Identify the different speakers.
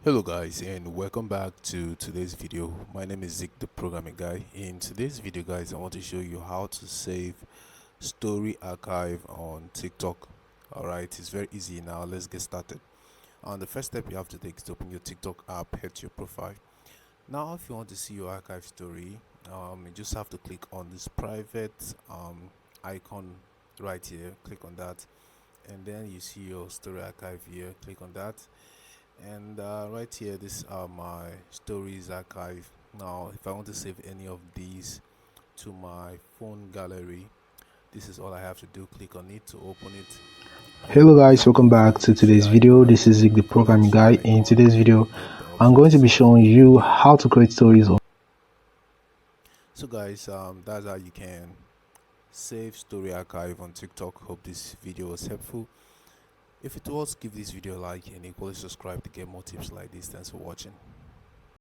Speaker 1: Hello guys, and welcome back to today's video. My name is Zeke, the programming guy. In today's video guys, I want to show you how to save story archive on TikTok. Alright, it's very easy. Now let's get started. The first step you have to take is to open your TikTok app, head to your profile. Now if you want to see your archive story, you just have to click on this private icon right here. Click on that, and then you see your story archive here. Click on that, and right here, this are my stories archive. Now if I want to save any of these to my phone gallery, this is all I have to do. Click on it to open it,
Speaker 2: Hello
Speaker 1: and
Speaker 2: guys, welcome back to
Speaker 1: you see
Speaker 2: today's
Speaker 1: the
Speaker 2: video.
Speaker 1: icon.
Speaker 2: This is Zig the
Speaker 1: You can
Speaker 2: programming
Speaker 1: see the
Speaker 2: guy. In
Speaker 1: icon
Speaker 2: today's video,
Speaker 1: and then the
Speaker 2: I'm
Speaker 1: option
Speaker 2: going to be
Speaker 1: to
Speaker 2: showing you
Speaker 1: edit.
Speaker 2: how to create stories on
Speaker 1: So guys, that's how you can save story archive on TikTok. Hope this video was helpful. If it was, give this video a like and equally subscribe to get more tips like this. Thanks for watching.